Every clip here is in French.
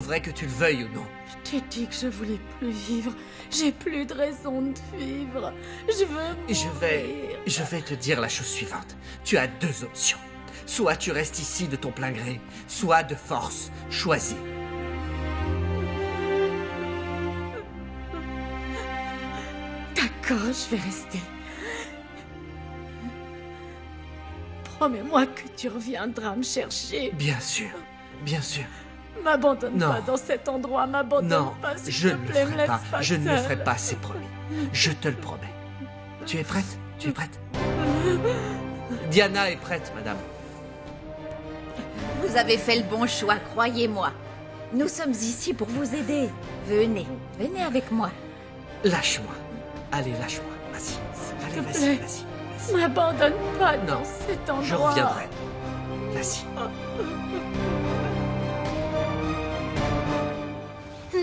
vrai que tu le veuilles ou non. Je t'ai dit que je voulais plus vivre. J'ai plus de raison de vivre. Je veux mourir. Je vais te dire la chose suivante. Tu as deux options. Soit tu restes ici de ton plein gré, soit de force. Choisis. D'accord, je vais rester. Promets-moi que tu reviendras me chercher. Bien sûr, bien sûr. M'abandonne Non. pas dans cet endroit, m'abandonne Non, pas, s'il je te ne le plaît, me ferai laisse pas. pas Je ne le seule. ferai pas, c'est promis. Je te le promets. Tu es prête? Tu es prête? Diana est prête, madame. Vous avez fait le bon choix, croyez-moi. Nous sommes ici pour vous aider. Venez, venez avec moi. Lâche-moi. Allez, lâche-moi. Vas-y. Allez, te vas-y, plaît. vas-y. M'abandonne pas Non, dans cet endroit. Je reviendrai. Vas-y.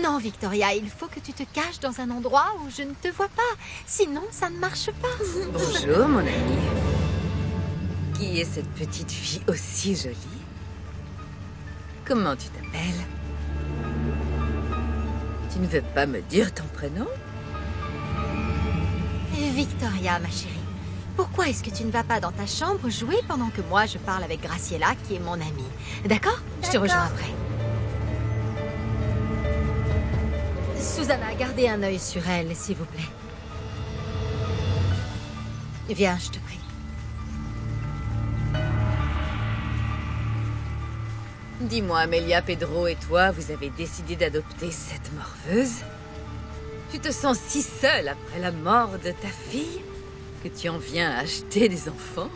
Non, Victoria, il faut que tu te caches dans un endroit où je ne te vois pas. Sinon, ça ne marche pas. Bonjour, mon ami. Qui est cette petite fille aussi jolie? Comment tu t'appelles? Tu ne veux pas me dire ton prénom? Victoria, ma chérie, pourquoi est-ce que tu ne vas pas dans ta chambre jouer pendant que moi je parle avec Graciela, qui est mon amie? D'accord? Je te rejoins après. Susanna, gardez un œil sur elle, s'il vous plaît. Viens, je te prie. Dis-moi, Amelia, Pedro et toi, vous avez décidé d'adopter cette morveuse? Tu te sens si seule après la mort de ta fille que tu en viens à acheter des enfants?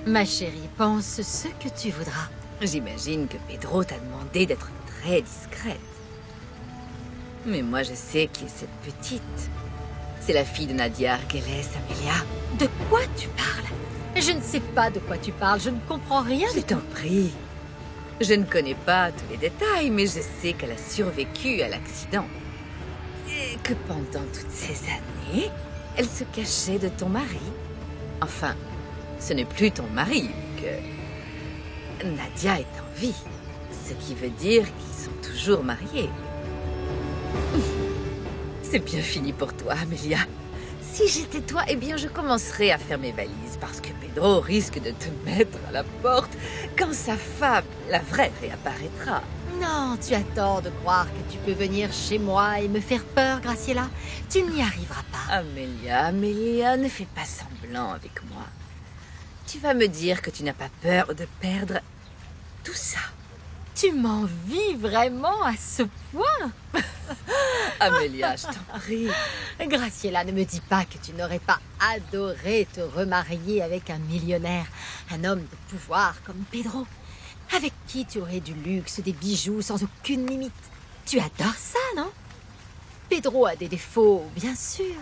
Ma chérie, pense ce que tu voudras. J'imagine que Pedro t'a demandé d'être très discrète. Mais moi, je sais qui est cette petite. C'est la fille de Nadia Argeles, Amelia. De quoi tu parles? Je ne sais pas de quoi tu parles, je ne comprends rien Je du tout. t'en prie. Je ne connais pas tous les détails, mais je sais qu'elle a survécu à l'accident. Et que pendant toutes ces années, elle se cachait de ton mari. Enfin, ce n'est plus ton mari, que Nadia est en vie. Ce qui veut dire qu'ils sont toujours mariés. C'est bien fini pour toi, Amelia. Si j'étais toi, eh bien je commencerais à faire mes valises parce que Pedro risque de te mettre à la porte quand sa femme, la vraie, réapparaîtra. Non, tu as tort de croire que tu peux venir chez moi et me faire peur, Graciela. Tu n'y arriveras pas. Amelia, ne fais pas semblant avec moi. Tu vas me dire que tu n'as pas peur de perdre tout ça. Tu m'envies vraiment à ce point? Amelia, je t'en prie. Graciela, ne me dis pas que tu n'aurais pas adoré te remarier avec un millionnaire, un homme de pouvoir comme Pedro, avec qui tu aurais du luxe, des bijoux sans aucune limite. Tu adores ça, non? Pedro a des défauts, bien sûr,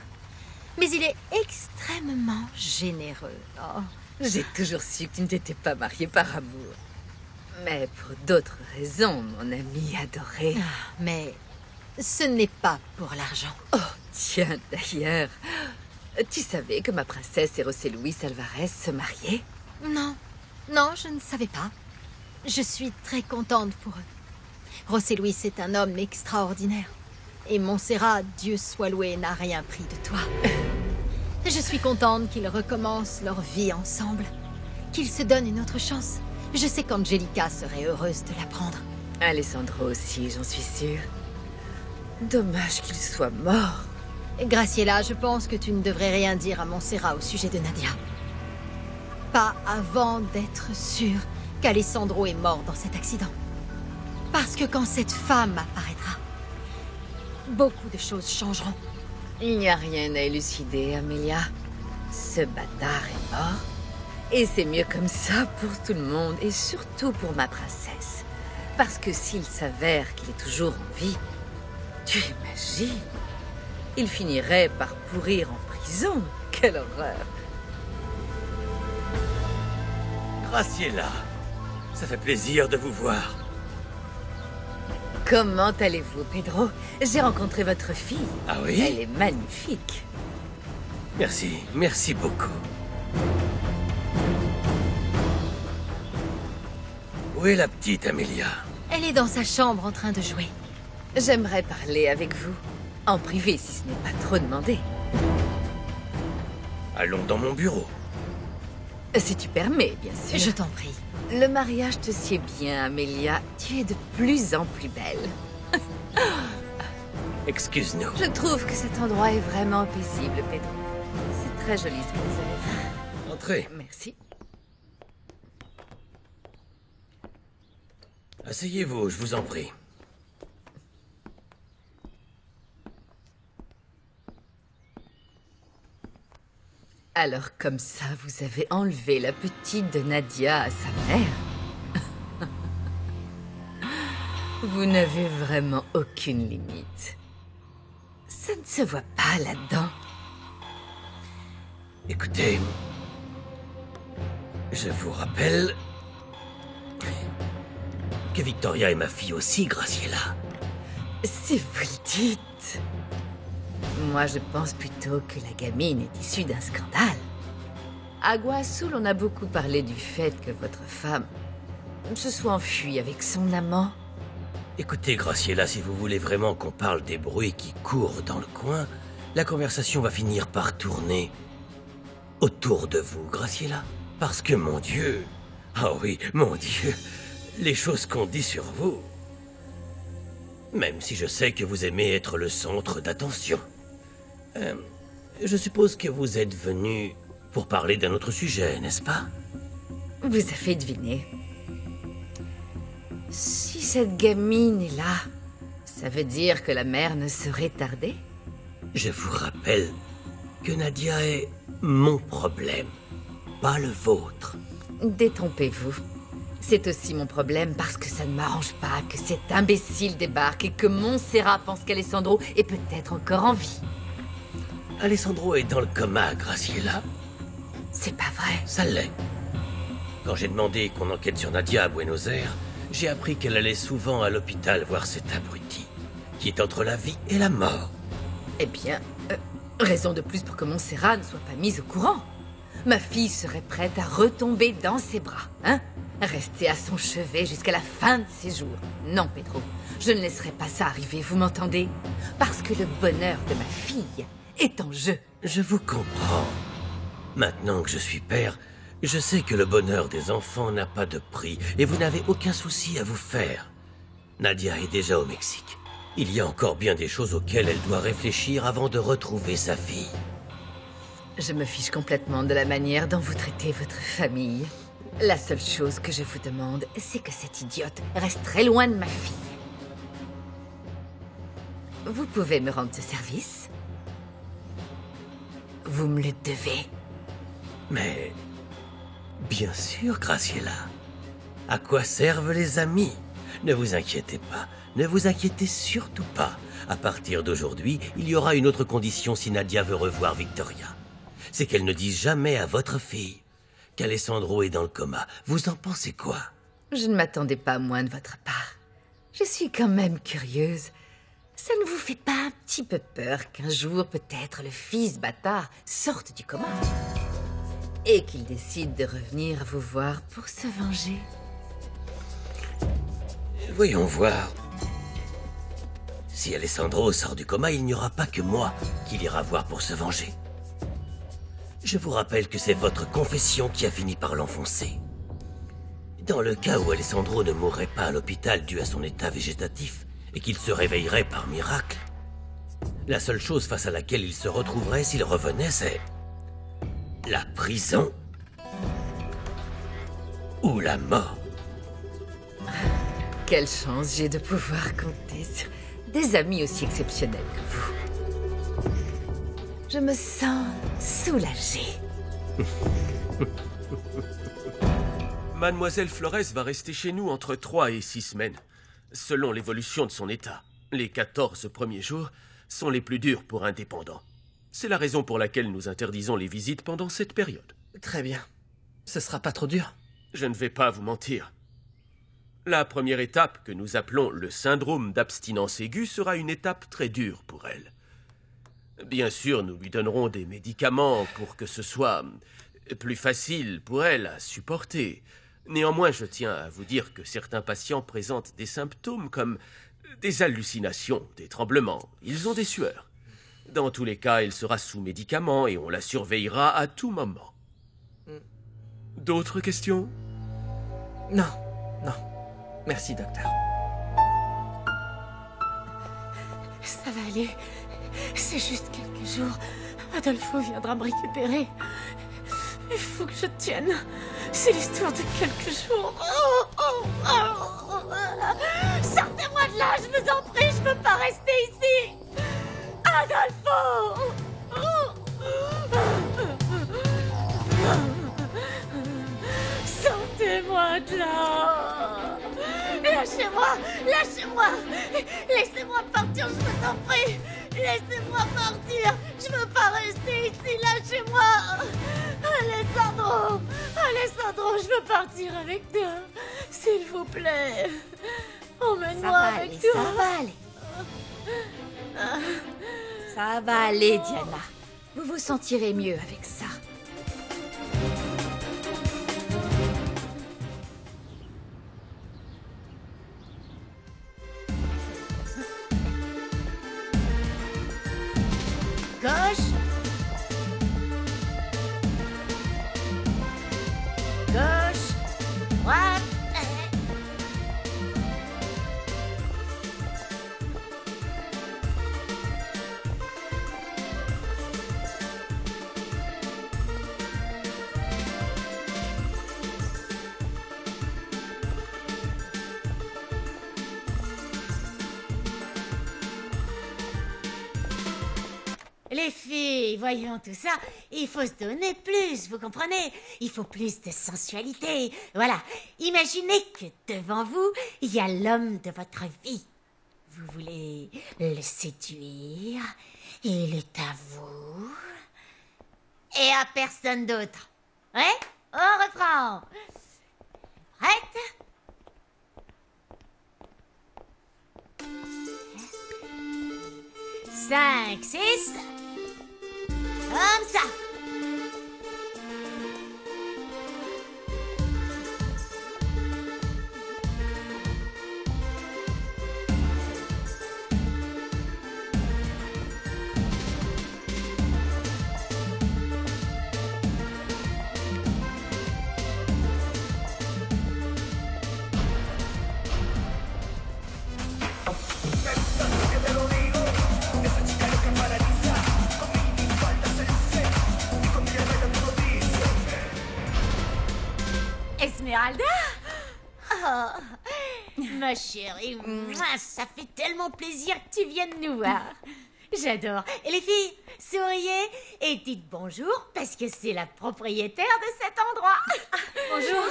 mais il est extrêmement généreux. Oh. J'ai toujours su que tu ne t'étais pas mariée par amour. Mais pour d'autres raisons, mon ami adoré. Mais ce n'est pas pour l'argent. Oh, tiens, d'ailleurs, tu savais que ma princesse et José Luis Alvarez se mariaient? Non, je ne savais pas. Je suis très contente pour eux. José Luis est un homme extraordinaire. Et Montserrat, Dieu soit loué, n'a rien pris de toi. Je suis contente qu'ils recommencent leur vie ensemble. Qu'ils se donnent une autre chance. Je sais qu'Angelica serait heureuse de l'apprendre. Alessandro aussi, j'en suis sûre. Dommage qu'il soit mort. Graciela, je pense que tu ne devrais rien dire à Montserrat au sujet de Nadia. Pas avant d'être sûre qu'Alessandro est mort dans cet accident. Parce que quand cette femme apparaîtra, beaucoup de choses changeront. Il n'y a rien à élucider, Amelia. Ce bâtard est mort. Et c'est mieux comme ça pour tout le monde, et surtout pour ma princesse. Parce que s'il s'avère qu'il est toujours en vie, tu imagines, il finirait par pourrir en prison. Quelle horreur! Graciela, ça fait plaisir de vous voir. Comment allez-vous, Pedro? J'ai rencontré votre fille. Ah oui? Elle est magnifique. Merci beaucoup. Où est la petite Amelia? Elle est dans sa chambre en train de jouer. J'aimerais parler avec vous. En privé, si ce n'est pas trop demandé. Allons dans mon bureau. Si tu permets, bien sûr. Je t'en prie. Le mariage te sied bien, Amelia. Tu es de plus en plus belle. Excuse-nous. Je trouve que cet endroit est vraiment paisible, Pedro. C'est très joli ce que vous avez fait. Entrez. Merci. Asseyez-vous, je vous en prie. Alors, comme ça, vous avez enlevé la petite de Nadia à sa mère? Vous n'avez vraiment aucune limite. Ça ne se voit pas là-dedans. Écoutez, je vous rappelle que Victoria est ma fille aussi, Graciela. Si vous le dites. Moi, je pense plutôt que la gamine est issue d'un scandale. À Guasul, on a beaucoup parlé du fait que votre femme se soit enfuie avec son amant. Écoutez, Graciela, si vous voulez vraiment qu'on parle des bruits qui courent dans le coin, la conversation va finir par tourner autour de vous, Graciela. Parce que, mon Dieu... Ah oui, mon Dieu... Les choses qu'on dit sur vous... Même si je sais que vous aimez être le centre d'attention. Je suppose que vous êtes venu pour parler d'un autre sujet, n'est-ce pas? Vous avez deviné. Si cette gamine est là, ça veut dire que la mère ne saurait tarder? Je vous rappelle que Nadia est mon problème, pas le vôtre. Détrompez-vous. C'est aussi mon problème parce que ça ne m'arrange pas que cet imbécile débarque et que Montserrat pense qu'Alessandro est peut-être encore en vie. Alessandro est dans le coma, Graciela. C'est pas vrai. Ça l'est. Quand j'ai demandé qu'on enquête sur Nadia à Buenos Aires, j'ai appris qu'elle allait souvent à l'hôpital voir cet abruti, qui est entre la vie et la mort. Eh bien, raison de plus pour que Montserrat ne soit pas mise au courant. Ma fille serait prête à retomber dans ses bras, hein? Rester à son chevet jusqu'à la fin de ses jours. Non, Pedro, je ne laisserai pas ça arriver, vous m'entendez? Parce que le bonheur de ma fille est en jeu. Je vous comprends. Maintenant que je suis père, je sais que le bonheur des enfants n'a pas de prix et vous n'avez aucun souci à vous faire. Nadia est déjà au Mexique. Il y a encore bien des choses auxquelles elle doit réfléchir avant de retrouver sa fille. Je me fiche complètement de la manière dont vous traitez votre famille. La seule chose que je vous demande, c'est que cette idiote reste très loin de ma fille. Vous pouvez me rendre ce service? Vous me le devez. Mais... bien sûr, Graciela. À quoi servent les amis? Ne vous inquiétez pas. Ne vous inquiétez surtout pas. À partir d'aujourd'hui, il y aura une autre condition si Nadia veut revoir Victoria. C'est qu'elle ne dise jamais à votre fille qu'Alessandro est dans le coma. Vous en pensez quoi? Je ne m'attendais pas à moins de votre part. Je suis quand même curieuse. Ça ne vous fait pas un petit peu peur qu'un jour, peut-être, le fils bâtard sorte du coma et qu'il décide de revenir vous voir pour se venger? Voyons voir. Si Alessandro sort du coma, il n'y aura pas que moi qu'il ira voir pour se venger. Je vous rappelle que c'est votre confession qui a fini par l'enfoncer. Dans le cas où Alessandro ne mourrait pas à l'hôpital dû à son état végétatif et qu'il se réveillerait par miracle, la seule chose face à laquelle il se retrouverait s'il revenait, c'est la prison ou la mort. Quelle chance j'ai de pouvoir compter sur des amis aussi exceptionnels que vous. Je me sens soulagée. Mademoiselle Flores va rester chez nous entre 3 et 6 semaines, selon l'évolution de son état. Les 14 premiers jours sont les plus durs pour un dépendant. C'est la raison pour laquelle nous interdisons les visites pendant cette période. Très bien. Ce sera pas trop dur? Je ne vais pas vous mentir. La première étape, que nous appelons le syndrome d'abstinence aiguë, sera une étape très dure pour elle. Bien sûr, nous lui donnerons des médicaments pour que ce soit plus facile pour elle à supporter. Néanmoins, je tiens à vous dire que certains patients présentent des symptômes comme des hallucinations, des tremblements. Ils ont des sueurs. Dans tous les cas, il sera sous médicaments et on la surveillera à tout moment. D'autres questions? Non, non. Merci, docteur. Ça va aller. C'est juste quelques jours. Adolfo viendra me récupérer. Il faut que je tienne. C'est l'histoire de quelques jours. Sortez-moi de là, je vous en prie, je peux pas rester ici. Adolfo! Sortez-moi de là! Lâchez-moi! Lâchez-moi! Laissez-moi partir, je vous en prie! Laissez-moi partir! Je veux pas rester ici, lâchez-moi! Alessandro! Alessandro, je veux partir avec toi! S'il vous plaît! Emmène-moi avec toi! Ça va aller. Ça va aller, Diana. Vous vous sentirez mieux avec ça. Gauche. Gauche. Droite. Les filles, voyons tout ça, il faut se donner plus, vous comprenez? Il faut plus de sensualité. Voilà, imaginez que devant vous, il y a l'homme de votre vie. Vous voulez le séduire, il est à vous et à personne d'autre. Ouais? On reprend. Prête? Cinq, six. Comme ça. Esmeralda? Oh, ma chérie, ça fait tellement plaisir que tu viennes nous voir. J'adore. Et les filles, souriez et dites bonjour parce que c'est la propriétaire de cet endroit. Bonjour.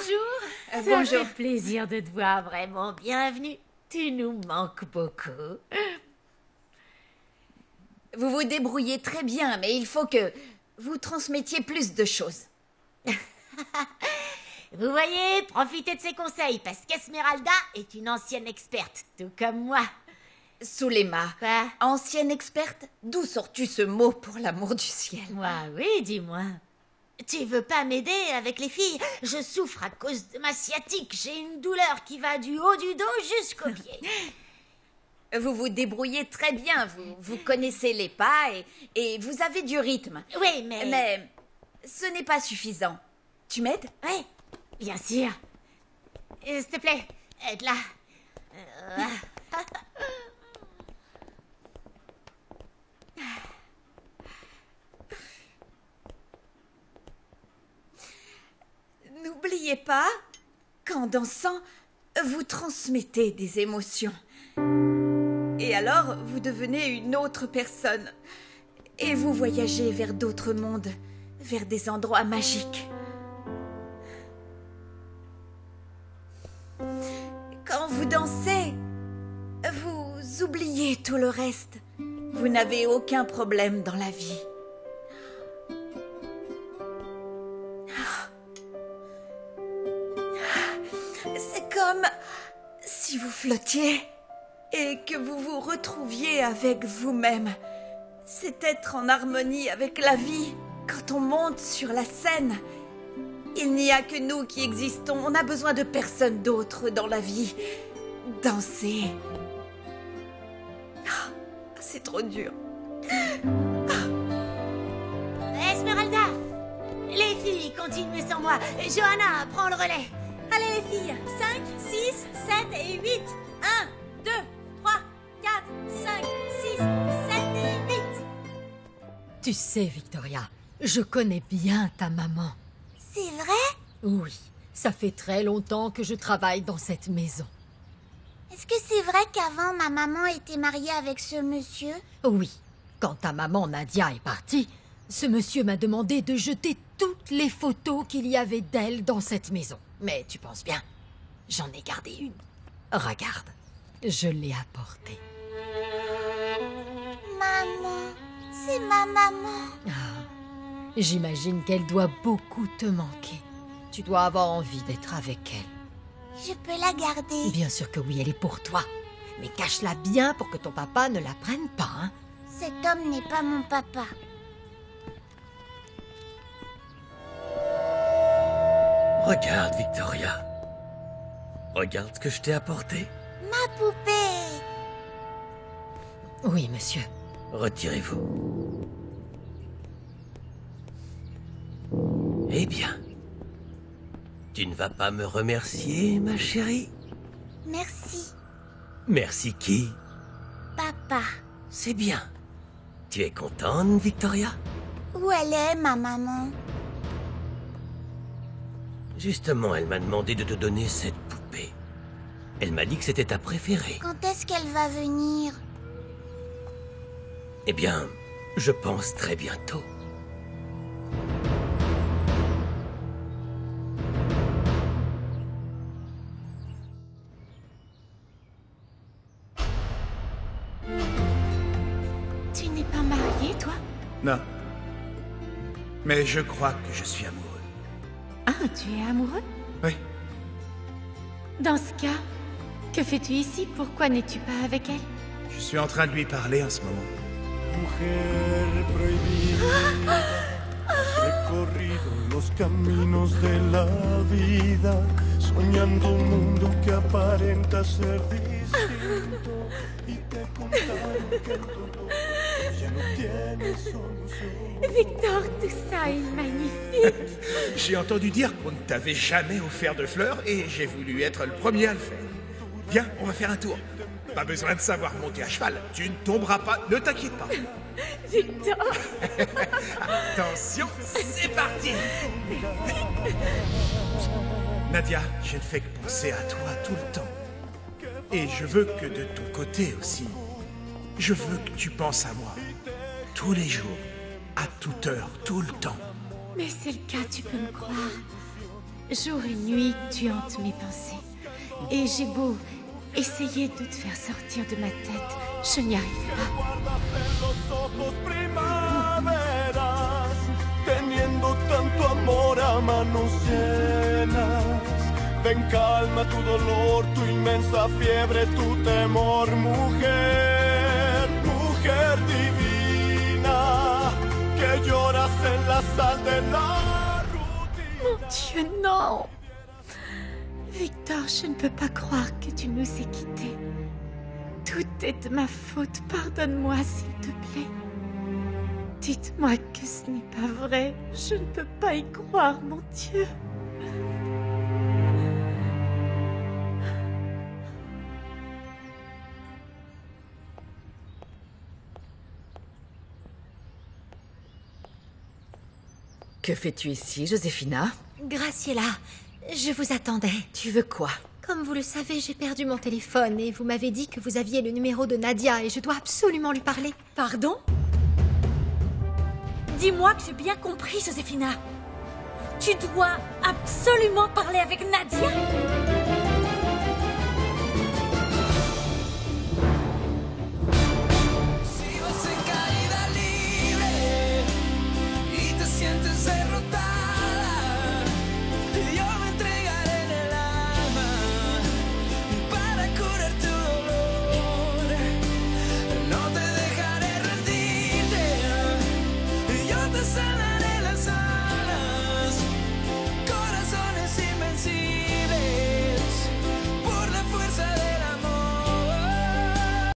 Ça Bonjour. fait plaisir de te voir, vraiment. Bienvenue. Tu nous manques beaucoup. Vous vous débrouillez très bien, mais il faut que vous transmettiez plus de choses. Vous voyez, profitez de ses conseils parce qu'Esmeralda est une ancienne experte, tout comme moi. Soulema, Quoi? ancienne experte, d'où sors-tu ce mot pour l'amour du ciel? Moi, oui, dis-moi. Tu veux pas m'aider avec les filles? Je souffre à cause de ma sciatique. J'ai une douleur qui va du haut du dos jusqu'au pied. Vous vous débrouillez très bien, vous connaissez les pas et vous avez du rythme. Oui, mais... Mais ce n'est pas suffisant. Tu m'aides? Oui, bien sûr. S'il te plaît, aide-la. N'oubliez pas qu'en dansant, vous transmettez des émotions. Et alors, vous devenez une autre personne. Et vous voyagez vers d'autres mondes, vers des endroits magiques. Quand vous dansez, vous oubliez tout le reste. Vous n'avez aucun problème dans la vie. C'est comme si vous flottiez et que vous vous retrouviez avec vous-même. C'est être en harmonie avec la vie quand on monte sur la scène Il n'y a que nous qui existons. On n'a besoin de personne d'autre dans la vie. Danser. Ah, c'est trop dur. Esmeralda! Les filles, continuez sans moi. Johanna, prends le relais. Allez les filles, 5, 6, 7 et 8. 1, 2, 3, 4, 5, 6, 7 et 8. Tu sais, Victoria, je connais bien ta maman. C'est vrai? Oui, ça fait très longtemps que je travaille dans cette maison. Est-ce que c'est vrai qu'avant, ma maman était mariée avec ce monsieur? Oui, quand ta maman Nadia est partie, ce monsieur m'a demandé de jeter toutes les photos qu'il y avait d'elle dans cette maison. Mais tu penses bien, j'en ai gardé une. Regarde, je l'ai apportée. Maman, c'est ma maman. Ah, j'imagine qu'elle doit beaucoup te manquer. Tu dois avoir envie d'être avec elle. Je peux la garder. Bien sûr que oui, elle est pour toi. Mais cache-la bien pour que ton papa ne la prenne pas, hein. Cet homme n'est pas mon papa. Regarde, Victoria. Regarde ce que je t'ai apporté. Ma poupée. Oui, monsieur. Retirez-vous. Eh bien, tu ne vas pas me remercier, ma chérie? Merci, Merci qui? papa. C'est bien. Tu es contente, Victoria? Où elle est, ma maman? Justement, elle m'a demandé de te donner cette poupée. Elle m'a dit que c'était ta préférée. Quand est-ce qu'elle va venir? Eh bien, je pense très bientôt. Tu n'es pas marié, toi? Non. Mais je crois que je suis amoureux. Ah, tu es amoureux? Oui. Dans ce cas, que fais-tu ici? Pourquoi n'es-tu pas avec elle? Je suis en train de lui parler en ce moment. Mujer prohibida, recorrido los caminos de la vida, soñando un mundo que aparenta ser distinto, y te contaron que el dolor ya no tiene solución. Victor, tout ça est magnifique. J'ai entendu dire qu'on ne t'avait jamais offert de fleurs et j'ai voulu être le premier à le faire. Viens, on va faire un tour. Pas besoin de savoir monter à cheval. Tu ne tomberas pas, ne t'inquiète pas. Victor. Attention, c'est parti. Nadia, je ne fais que penser à toi tout le temps. Et je veux que de ton côté aussi, je veux que tu penses à moi. Tous les jours, à toute heure, tout le temps. Mais c'est le cas, tu peux me croire. Jour et nuit, tu hantes mes pensées. Et j'ai beau essayer de te faire sortir de ma tête, je n'y arrive pas. Teniendo tanto amor a manos llenas, ven calma tu dolor, tu inmensa fiebre, tu temor, mujer, mujer divina, que lloras en la sal de la rutina. Mon Dieu, non! Victor, je ne peux pas croire que tu nous aies quittés. Tout est de ma faute. Pardonne-moi, s'il te plaît. Dites-moi que ce n'est pas vrai. Je ne peux pas y croire, mon Dieu. Que fais-tu ici, Joséphina? Graciela, je vous attendais. Tu veux quoi? Comme vous le savez, j'ai perdu mon téléphone et vous m'avez dit que vous aviez le numéro de Nadia et je dois absolument lui parler. Pardon? Dis-moi que j'ai bien compris, Joséphina. Tu dois absolument parler avec Nadia.